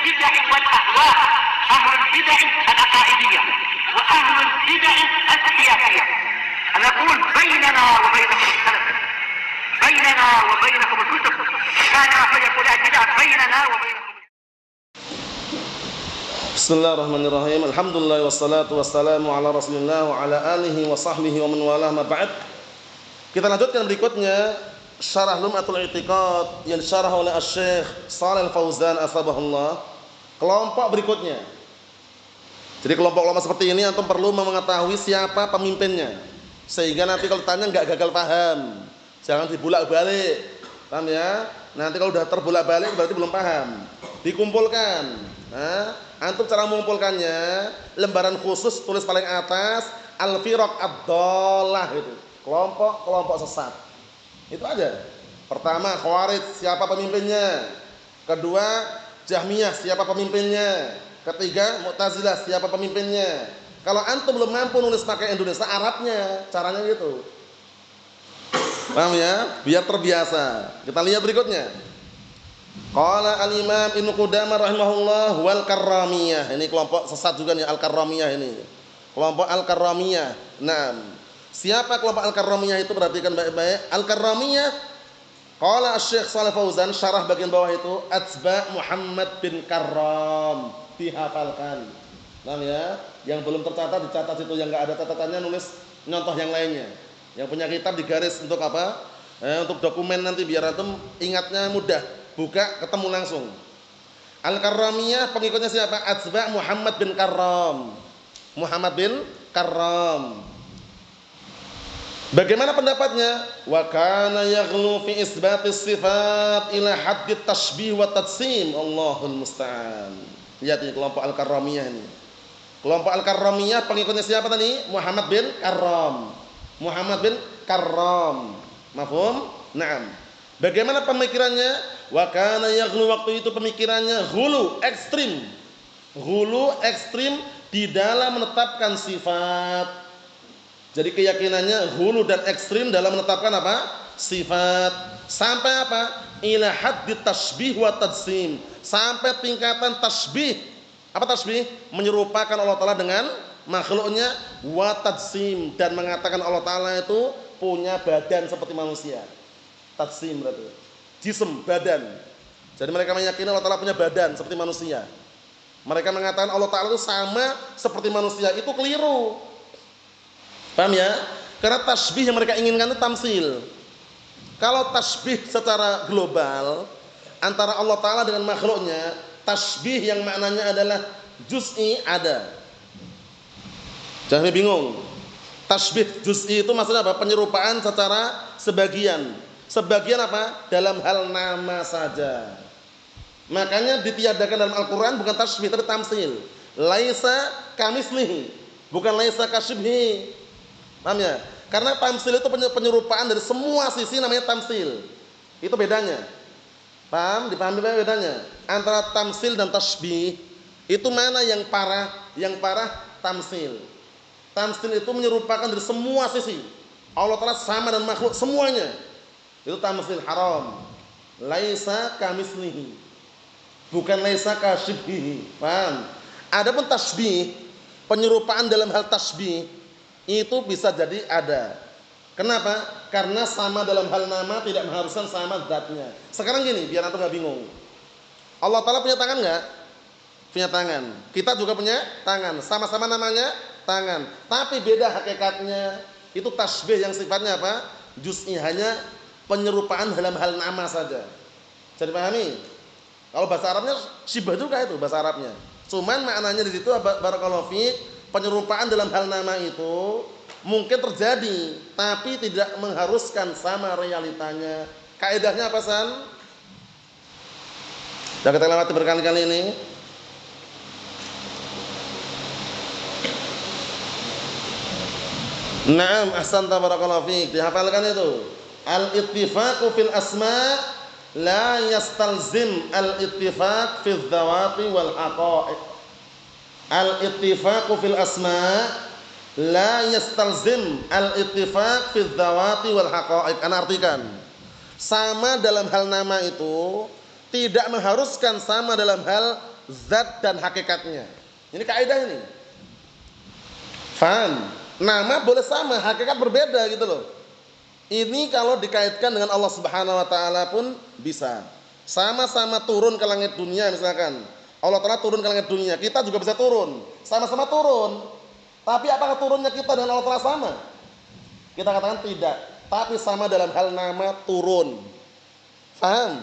البدع والأهواء، أهل البدع العقائدية وأهل البدع السياسية. أنا أقول بيننا وبينكم السلف، بيننا وبينكم الكتب، كان فيقول البدع بيننا وبينكم. Bismillahirrahmanirrahim. Alhamdulillah wassalatu wassalamu ala Rasulillah wa ala alihi wa sahbihi wa man walah ma ba'd. Kita lanjutkan berikutnya Syarah Lum'atul I'tiqad yang disyarah oleh Asy-Syaikh Shalal Fauzan asbahullah. Kelompok berikutnya. Jadi kelompok-kelompok seperti ini antum perlu mengetahui siapa pemimpinnya. Sehingga nanti kalau tanya enggak gagal paham. Jangan dibulak-balik. Paham ya? Nanti kalau udah terbolak-balik berarti belum paham. Dikumpulkan. Nah, antum cara mengumpulkannya, lembaran khusus tulis paling atas al-firaq ad-dhallah itu. Kelompok-kelompok sesat. Itu aja. Pertama, Khawarij, siapa pemimpinnya? Kedua, Jahmiyah, siapa pemimpinnya? Ketiga, Mu'tazilah, siapa pemimpinnya? Kalau antum belum mampu nulis pakai Indonesia Arabnya, caranya gitu. Paham ya? Biar terbiasa. Kita lihat berikutnya. Qala al-Imam Ibnu Qudamah rahimahullah wal Karramiyah. Ini kelompok sesat juga nih al-Karramiyah ini. Kelompok al-Karramiyah. Naam. Siapa kelompok al-Karramiyah itu? Perhatikan baik-baik. Al-Karramiyah, qala Asy-Syaikh Shalal Fauzan, syarah bagian bawah itu atba' Muhammad bin Karram. Dihafalkan. Paham ya? Yang belum tercatat dicatat situ, yang enggak ada catatannya nulis nyontoh yang lainnya. Yang punya kitab digaris untuk apa? Untuk dokumen nanti biar antum ingatnya mudah. Buka ketemu langsung. Al-Karramiyah pengikutnya siapa? Atba' Muhammad bin Karram. Muhammad bin Karram. Bagaimana pendapatnya? Wa kana yaghlu fi isbatis sifat ila haddit tashbih wa tatsim. Allahul musta'an. Lihat ini kelompok Al-Karramiyah ini. Kelompok Al-Karramiyah pengikutnya siapa tadi? Muhammad bin Karram. Muhammad bin Karram. Mafhum? Naam. Bagaimana pemikirannya? Wa kana yaghlu, waktu itu pemikirannya ghulu, ekstrim. Ghulu, ekstrim di dalam menetapkan sifat. Jadi keyakinannya hulu dan ekstrim dalam menetapkan apa? Sifat. Sampai apa? Ila haddit tasbih wa tadsim. Sampai tingkatan tasbih. Apa tasbih? Menyerupakan Allah Ta'ala dengan makhluknya. Wa tadsim. Dan mengatakan Allah Ta'ala itu punya badan seperti manusia. Tadsim berarti. Jism, badan. Jadi mereka meyakini Allah Ta'ala punya badan seperti manusia. Mereka mengatakan Allah Ta'ala itu sama seperti manusia. Itu keliru. Paham ya? Karena tasbih yang mereka inginkan itu tamsil. Kalau tasbih secara global antara Allah Ta'ala dengan makhluknya, tasbih yang maknanya adalah juz'i ada. Jangan bingung. Tasbih juz'i itu maksudnya apa? Penyerupaan secara sebagian. Sebagian apa? Dalam hal nama saja. Makanya ditiadakan dalam Al-Quran bukan tasbih tapi tamsil. Laisa kamislihi, bukan laisa kasyibhi. Paham ya? Karena tamsil itu penyerupaan dari semua sisi, namanya tamsil. Itu bedanya. Paham? Dipahami bedanya? Antara tamsil dan tasbih, itu mana yang parah? Yang parah tamsil. Tamsil itu menyerupakan dari semua sisi. Allah Ta'ala sama dan makhluk semuanya. Itu tamsil haram. Laisa kamislihi, bukan laisa kasyibhi. Paham? Adapun tasbih, penyerupaan dalam hal tasbih itu bisa jadi ada. Kenapa? Karena sama dalam hal nama tidak mengharuskan sama zatnya. Sekarang gini, biar antum enggak bingung. Allah Ta'ala punya tangan enggak? Punya tangan. Kita juga punya tangan. Sama-sama namanya tangan. Tapi beda hakikatnya. Itu tasbih yang sifatnya apa? Juz'i, hanya penyerupaan dalam hal nama saja. Jadi pahami? Kalau bahasa Arabnya syibah juga itu bahasa Arabnya. Cuman maknanya di situ barakallahu fiik, penyerupaan dalam hal nama itu mungkin terjadi, tapi tidak mengharuskan sama realitanya. Kaidahnya apa, San? Sudah kita lewati berkali-kali ini. Naam, ahsanta barakallahu fiik. Dihafalkan itu. Al-ittifaqu fil asma' la yastalzim al-ittifaq fil dzawati wal haqa'iq. Al-ittifaqu fil asma' la yastalzim al-ittifaq fil dzawati wal haqa'iq. Ana artikan. Sama dalam hal nama itu tidak mengharuskan sama dalam hal zat dan hakikatnya. Ini kaidah ini. Faham? Nama boleh sama, hakikat berbeda gitu loh. Ini kalau dikaitkan dengan Allah Subhanahu wa taala pun bisa. Sama-sama turun ke langit dunia misalkan. Allah Taala turun ke langit dunia, kita juga bisa turun. Sama-sama turun. Tapi apakah turunnya kita dengan Allah Taala sama? Kita katakan tidak, tapi sama dalam hal nama turun. Paham?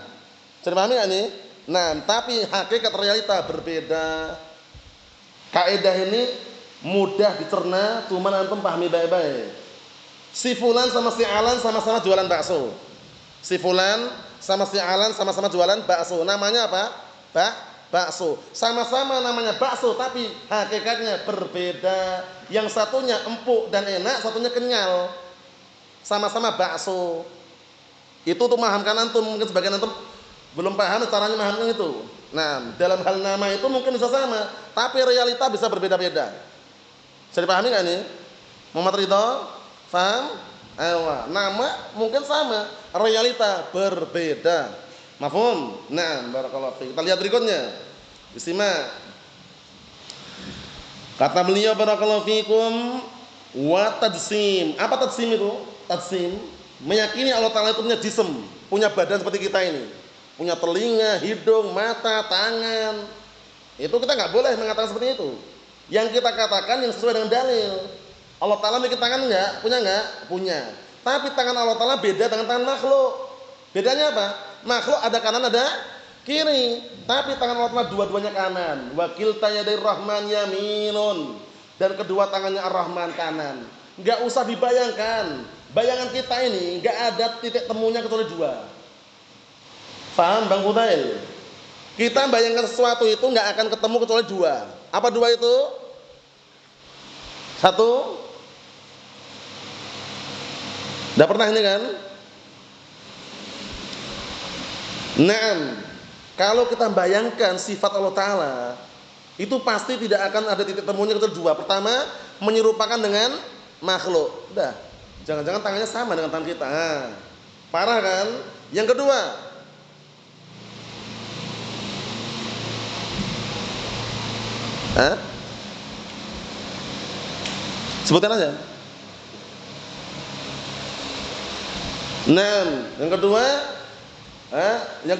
Jadi pahami enggak nih? Nah, tapi hakikat realita berbeda. Kaidah ini mudah dicerna, cuman antum pahami baik-baik. Si fulan sama si alan sama-sama jualan bakso. Si fulan sama si alan sama-sama jualan bakso. Namanya apa? Bakso. Sama-sama namanya bakso, tapi hakikatnya berbeda. Yang satunya empuk dan enak, satunya kenyal. Sama-sama bakso. Itu tuh mahamkan antum, mungkin sebagian antum belum paham caranya mahamkan itu. Nah, dalam hal nama itu mungkin bisa sama, tapi realita bisa berbeda-beda. Bisa dipahami nggak nih? Muhammad Ridho, paham? Ayo, nama mungkin sama, realita berbeda. Mafhum? Nah, barakallahu fiik. Kita lihat berikutnya. Disimak. Kata beliau barakallahu fiikum wa tadsim. Apa tadsim itu? Tadsim meyakini Allah Taala itu punya jism, punya badan seperti kita ini. Punya telinga, hidung, mata, tangan. Itu kita nggak boleh mengatakan seperti itu. Yang kita katakan yang sesuai dengan dalil. Allah Ta'ala memiliki tangan enggak? Punya enggak? Punya. Tapi tangan Allah Ta'ala beda dengan tangan makhluk. Bedanya apa? Makhluk ada kanan ada kiri. Tapi tangan Allah Ta'ala dua-duanya kanan. Wa kilta yadir rahman yaminun. Dan kedua tangannya ar-Rahman kanan. Enggak usah dibayangkan. Bayangan kita ini enggak ada titik temunya kecuali dua. Paham Bang Fudail? Kita bayangkan sesuatu itu enggak akan ketemu kecuali dua. Apa dua itu? Satu. Udah pernah ini kan? Naam. Kalau kita bayangkan sifat Allah Ta'ala, itu pasti tidak akan ada titik temunya kecuali dua. Pertama, menyerupakan dengan makhluk. Udah. Jangan-jangan tangannya sama dengan tangan kita. Nah, parah kan? Yang kedua, sebutkan aja. Nah, yang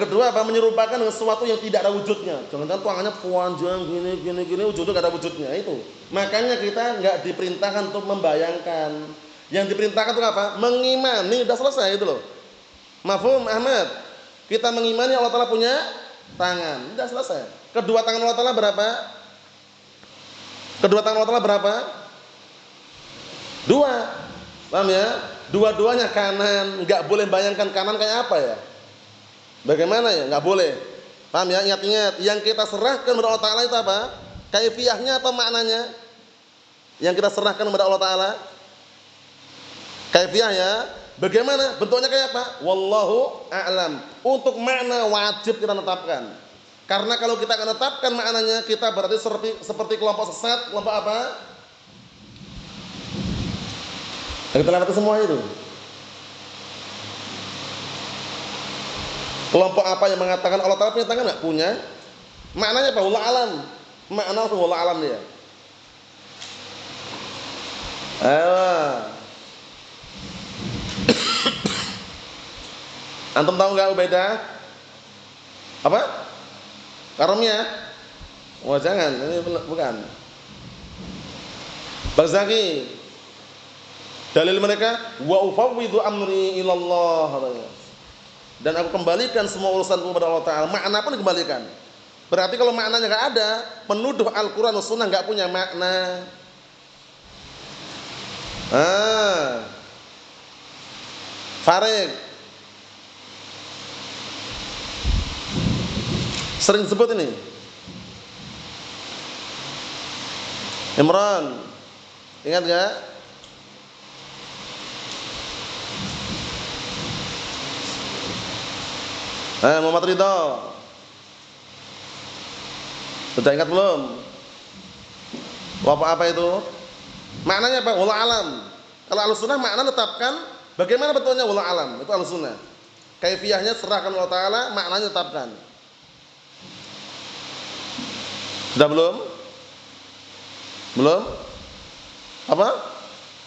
kedua apa? Menyerupakan dengan sesuatu yang tidak ada wujudnya. Jangan-jangan tangannya panjang gini, wujudnya nggak ada wujudnya itu. Makanya kita nggak diperintahkan untuk membayangkan. Yang diperintahkan itu apa? Mengimani. Udah selesai itu loh. Mafhum Ahmad? Kita mengimani Allah Ta'ala punya tangan. Udah selesai. Kedua tangan Allah Ta'ala berapa? Kedua tangan Allah Ta'ala berapa? Dua. Paham ya? Dua-duanya kanan. Nggak boleh bayangkan kanan kayak apa ya? Bagaimana ya? Nggak boleh. Paham ya? Ingat-ingat. Yang kita serahkan kepada Allah Ta'ala itu apa? Kaifiyahnya atau maknanya? Yang kita serahkan kepada Allah Ta'ala? Kaifiyah ya. Bagaimana? Bentuknya kayak apa? Wallahu a'lam. Untuk makna wajib kita tetapkan. Karena kalau kita akan tetapkan maknanya, kita berarti seperti kelompok sesat, kelompok apa? Kita lewati semua itu. Kelompok apa yang mengatakan Allah Ta'ala punya tangan? Enggak punya. Maknanya apa? Wallahu a'lam. Makna wallahu a'lam dia. Antum tahu enggak Ubaidah? Apa? Karomnya? Wah jangan, ini bukan. Barzaki. Dalil mereka wa ufawwidhu amri ilallah. Dan aku kembalikan semua urusanku kepada Allah Ta'ala. Makna pun dikembalikan. Berarti kalau maknanya enggak ada, penuduh Al-Qur'an dan Sunnah enggak punya makna. Farid sering disebut ini. Imran, ingat enggak? Muhammad Ridho, sudah ingat belum? Apa itu? Maknanya apa? Wallahu alam. Kalau Ahlussunnah makna tetapkan. Bagaimana betulnya wallahu alam? Itu Ahlussunnah. Kaifiyahnya serahkan Allah Ta'ala, maknanya tetapkan. Sudah belum? Belum? Apa?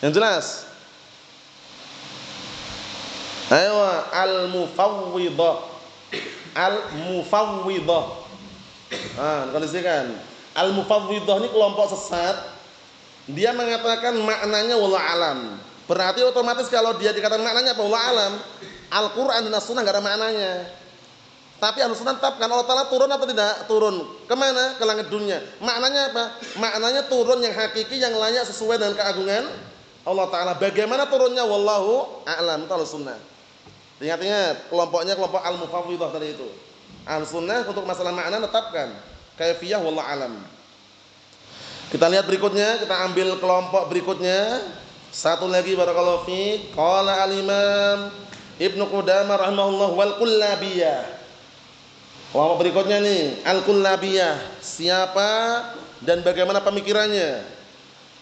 Yang jelas? Ayo, al-mufawwidhah. Al-mufawwidhah. Kondisikan. Al-mufawwidhah ini kelompok sesat. Dia mengatakan maknanya wallahu alam. Berarti otomatis kalau dia dikatakan maknanya apa? Wallahu alam. Al-Qur'an dan As-Sunnah enggak ada maknanya. Tapi Ahlussunnah tetapkan Allah Ta'ala turun atau tidak? Turun. Kemana? Ke langit dunia. Maknanya apa? Maknanya turun yang hakiki, yang layak sesuai dengan keagungan Allah Ta'ala. Bagaimana turunnya? Wallahu a'lam. Itu Ahlussunnah. Ingat-ingat, kelompoknya kelompok al-mufawwidhah tadi itu. Ahlussunnah untuk masalah makna tetapkan. Kaifiyah wallahu a'lam. Kita lihat berikutnya, kita ambil kelompok berikutnya. Satu lagi barakallahu fiik. Qala al-Imam Ibnu Qudamah rahimahullah wal kullabiyah. Kelompok berikutnya nih, al-kullabiyah. Siapa dan bagaimana pemikirannya?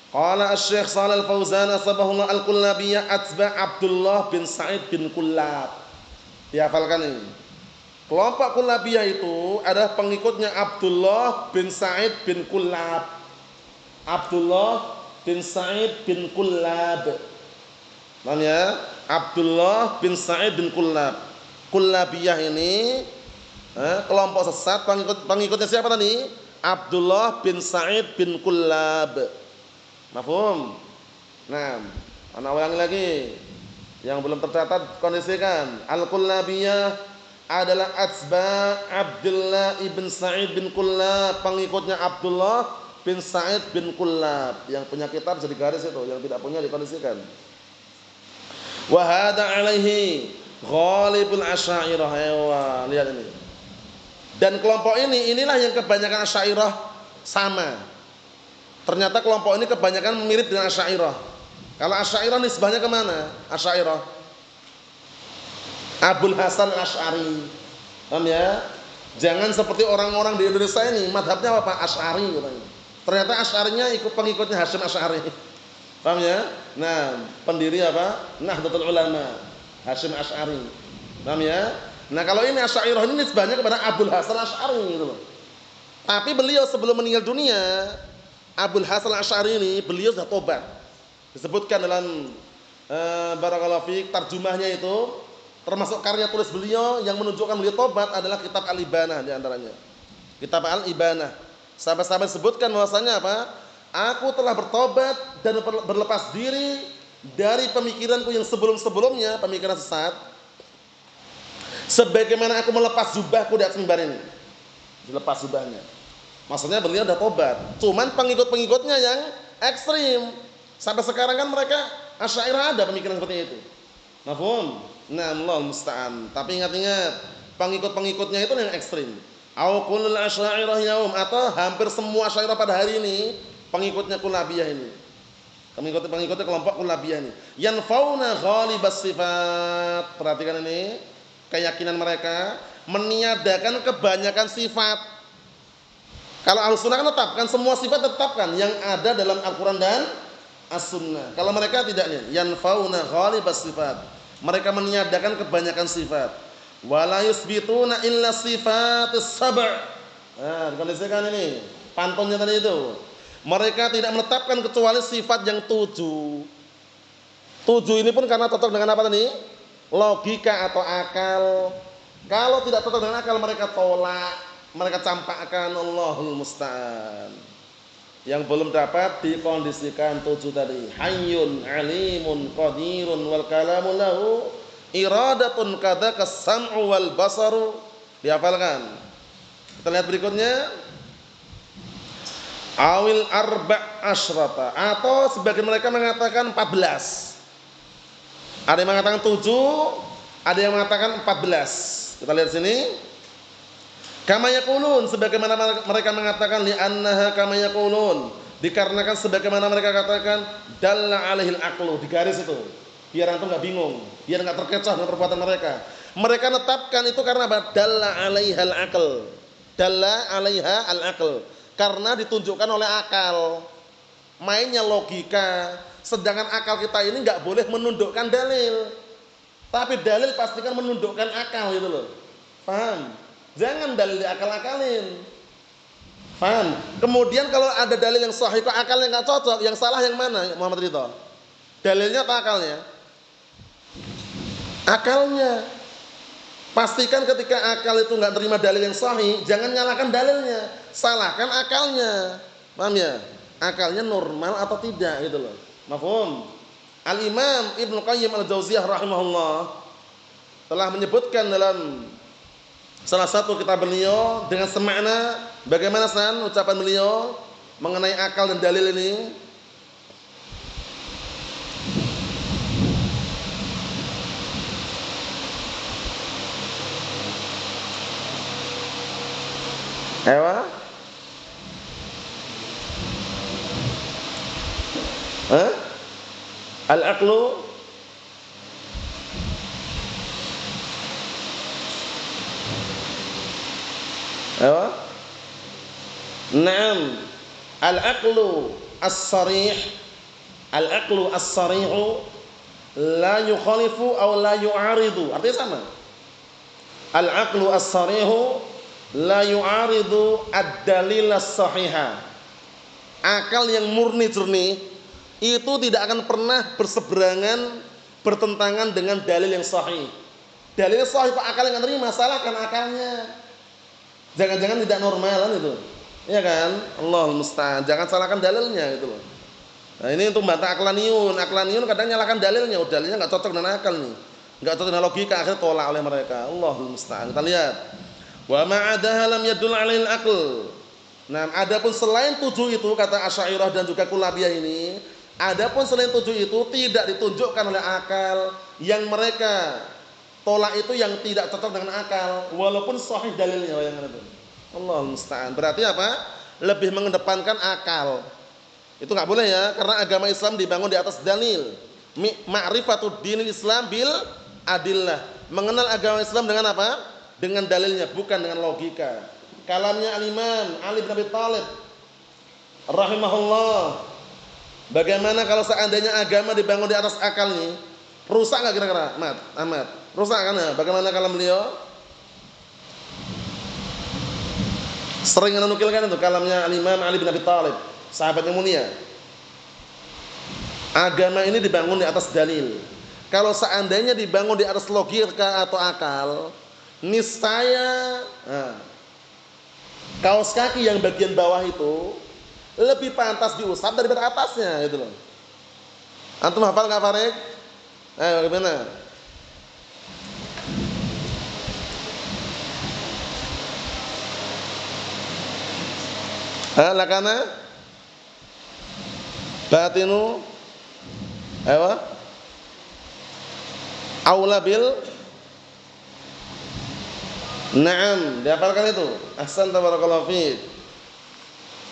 Qala Asy-Syaikh Shalal Al-Fauzan asbahullah al-kullabiyah atba' Abdullah bin Sa'id bin Kullab. Dihafalkan ini. Kelompok kullabiyah itu adalah pengikutnya Abdullah bin Sa'id bin Kullab. Abdullah bin Sa'id bin Kullab. Namanya Abdullah bin Sa'id bin Kullab. Kullabiyah ini kelompok sesat, pengikutnya siapa tadi? Abdullah bin Sa'id bin Kullab. Mafhum? Nah, ana ulangi lagi. Yang belum tercatat kondisikan. Al-Kullabiyah adalah atsba Abdullah ibn Sa'id bin Kullab, pengikutnya Abdullah bin Sa'id bin Kullab. Yang punya kitab jadi garis itu, yang tidak punya dikondisikan. Wa hada alaihi ghalibul asy'ariyah. Lihat ini. Dan kelompok inilah yang kebanyakan Asy'ariyah sama. Ternyata kelompok ini kebanyakan mirip dengan Asy'ariyah. Kalau Asy'ariyah nisbahnya kemana? Asy'ariyah Abul Hasan Asy'ari. Paham ya? Jangan seperti orang-orang di Indonesia ini mazhabnya apa? Asy'ari katanya. Ternyata Asy'arinya ikut pengikutnya Hasyim Asy'ari. Paham ya? Nah, pendiri apa? Nahdlatul Ulama, Hasyim Asy'ari. Paham ya? Nah, kalau ini Asy'ariyah ini nisbahnya kepada Abul Hasan Asy'ari gitu loh. Tapi beliau sebelum meninggal dunia, Abul Hasan Asy'ari ini beliau sudah tobat. Disebutkan dalam barakallahu fiik tarjumahnya itu, termasuk karya tulis beliau yang menunjukkan beliau tobat adalah kitab Al-Ibanah di antaranya. Kitab Al-Ibanah. Sampai-sampai sebutkan bahwasanya apa? Aku telah bertobat dan berlepas diri dari pemikiranku yang sebelum-sebelumnya, pemikiran sesat. Sebagaimana aku melepas jubahku di atas mimbar ini. Dilepas jubahnya. Maksudnya beliau sudah tobat. Cuman pengikut-pengikutnya yang ekstrim. Sampai sekarang kan mereka Asy'ariyah ada pemikiran seperti itu. Mafhum? Nah, Allah musta'an. Tapi ingat-ingat, pengikut-pengikutnya itu yang ekstrim. Au kullul asy'ariyah yaum, atau hampir semua Asy'ariyah pada hari ini pengikutnya Kullabiyah ini. Pengikutnya kelompok Kullabiyah ini. Yanfauna ghalibas sifat. Perhatikan ini, keyakinan mereka meniadakan kebanyakan sifat. Kalau Ahlussunnah kan tetapkan semua sifat, tetapkan yang ada dalam Al-Qur'an dan As-Sunnah. Kalau mereka tidak nih, yanfauna ghalibas sifat. Mereka meniadakan kebanyakan sifat. Wala yusbituna illa sifatis sab'. Nah, dikondisikan ini pantunnya tadi itu. Mereka tidak menetapkan kecuali sifat yang 7. 7 ini pun karena cocok dengan apa tadi? Logika atau akal. Kalau tidak cocok dengan akal mereka tolak, mereka campakkan. Allahul musta'an. Yang belum dapat dikondisikan 7 tadi. Hayyun alimun qadirun wal kalamu lahu iradatun kadaka sam'u wal basaru. Dihafalkan. Kita lihat berikutnya. Awil arba' asyrata, atau sebagian mereka mengatakan 14. Ada yang mengatakan 7, ada yang mengatakan 14. Kita lihat sini. Kama yaqulun, sebagaimana mereka mengatakan li'annaha kama yaqulun, dikarenakan sebagaimana mereka katakan dalla 'alaihil aqlu, di garis itu. Biar antum enggak bingung, biar enggak terkecoh dengan perbuatan mereka. Mereka netapkan itu karena apa? Dalla 'alaihal aql. Dalla 'alaiha al-aql. Karena ditunjukkan oleh akal. Mainnya logika. Sedangkan akal kita ini enggak boleh menundukkan dalil. Tapi dalil pastikan menundukkan akal gitu loh. Paham? Jangan dalil diakal-akalin. Paham? Kemudian kalau ada dalil yang sahih kok akalnya nggak cocok, yang salah yang mana Muhammad Ridho? Dalilnya atau akalnya? Akalnya. Pastikan ketika akal itu nggak terima dalil yang sahih, jangan nyalakan dalilnya, salahkan akalnya. Paham ya? Akalnya normal atau tidak gitu loh. Mafhum? Al-Imam Ibnu Qayyim Al-Jauziyah rahimahullah telah menyebutkan dalam salah satu kitab beliau dengan semakna bagaimana ucapan beliau mengenai akal dan dalil ini. Ewa? Al-aqlu Ewa? Naam. Al-aqlu as-sarih, al-aqlu as-sarihu la yukhalifu aw la yu'aridu. Artinya sama. Al-aqlu as-sarihu la yu'aridu ad-dalil as-sahiha. Akal yang murni jernih itu tidak akan pernah berseberangan, bertentangan dengan dalil yang sahih. Dalilnya sahih kok akal yang terima, salahkan akalnya. Jangan-jangan tidak normalan itu. Iya kan? Allahul musta'an. Jangan salahkan dalilnya gitu loh. Nah, ini untuk bantah aklaniun. Aklaniun kadang nyalakan dalilnya, dalilnya enggak cocok dengan akal nih. Enggak cocok dengan logika, akhirnya tolak oleh mereka. Allahul musta'an. Kita lihat. Wa ma'adaha lam yadul 'alail aql. Nah, adapun selain 7 itu kata Asy'ariyah dan juga Kullabiyah ini, adapun selain 7 itu tidak ditunjukkan oleh akal, yang mereka tolak itu yang tidak cocok dengan akal walaupun sahih dalilnya yang itu. Allahul musta'an. Berarti apa? Lebih mengedepankan akal. Itu enggak boleh ya, karena agama Islam dibangun di atas dalil. Ma'rifatud dinil Islam bil adillah. Mengenal agama Islam dengan apa? Dengan dalilnya, bukan dengan logika. Kalamnya Al-Imam Ali bin Abi Thalib rahimahullah. Bagaimana kalau seandainya agama dibangun di atas akal nih? Rusak enggak kira-kira? Ahmad. Rusak kan ya? Bagaimana kalam beliau? Sering menukilkan itu kalamnya Al-Imam Ali bin Abi Thalib, sahabat yang mulia. Agama ini dibangun di atas dalil. Kalau seandainya dibangun di atas logika atau akal, niscaya kaos kaki yang bagian bawah itu lebih pantas diusap daripada atasnya gitu loh. Antum hafal enggak, Farid? Bagaimana? Lakana batinu aula bil. Naam, dihafalkan itu. Ahsan, tabarakallahu fiik.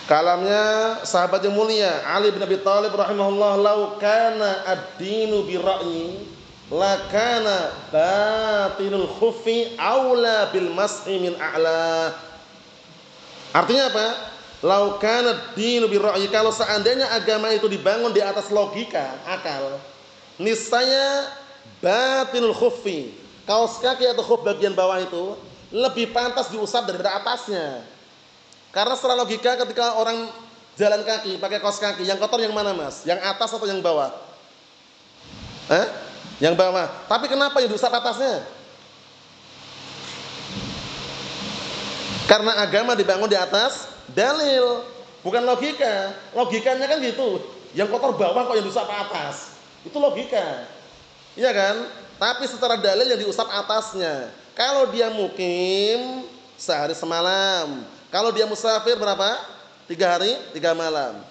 Kalamnya sahabat yang mulia Ali bin Abi Thalib rahimahullah, "Lau kana ad-dinu bi ra'yi, la kana batinul khuffi aula bil mas'i min a'la." Artinya apa? Lau kana ad-dinu bi ra'yi, kalau seandainya agama itu dibangun di atas logika, akal, niscaya batinul khuffi, kaos kaki atau khuf bagian bawah itu lebih pantas diusap daripada atasnya. Karena secara logika ketika orang jalan kaki pakai kaos kaki, yang kotor yang mana, Mas? Yang atas atau yang bawah? Yang bawah. Tapi kenapa yang diusap atasnya? Karena agama dibangun di atas dalil, bukan logika. Logikanya kan gitu. Yang kotor bawah kok yang diusap atas. Itu logika. Iya kan? Tapi secara dalil yang diusap atasnya. Kalau dia mukim sehari semalam, kalau dia musafir berapa? 3 hari 3 malam.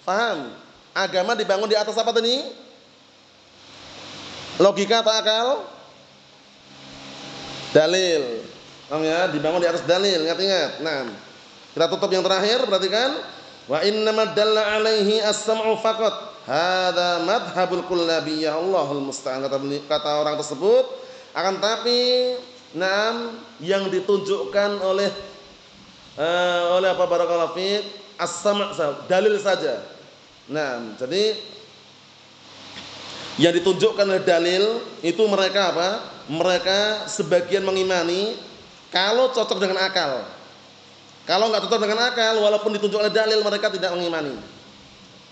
Paham? Agama dibangun di atas apa tadi? Logika atau akal? Dalil. Paham ya? Dibangun di atas dalil. Ingat-ingat. Nah, kita tutup yang terakhir. Perhatikan. Wa innamad dalla alaihi as-sam'u faqat. Hadza madhhabul kullabiyah. Allahul musta'an. Kata orang tersebut. Akan tapi yang ditunjukkan oleh apa, barakallahu fiik, as-sam', dalil saja. Nah, jadi yang ditunjukkan oleh dalil itu mereka apa? Mereka sebagian mengimani kalau cocok dengan akal. Kalau enggak cocok dengan akal, walaupun ditunjuk oleh dalil, mereka tidak mengimani.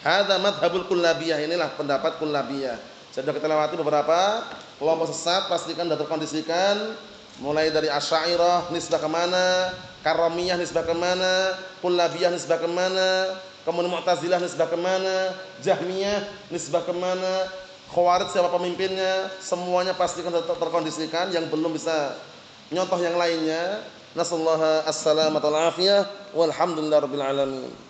Hadza madhabul kullabiyah, inilah pendapat kullabiyah. Sudah kita lewati beberapa kelompok sesat, pastikan sudah terkondisikan. Mulai dari Asy'ariyah nisbah ke mana, Karramiyah nisbah ke mana, Kullabiyah nisbah ke mana, kemudian Mu'tazilah nisbah ke mana, Jahmiyah nisbah ke mana, Khawarij siapa pemimpinnya, semuanya pastikan sudah terkondisikan. Yang belum bisa nyontoh yang lainnya. Nasallahu as-salamata wal afiyah walhamdulillahirabbil alamin.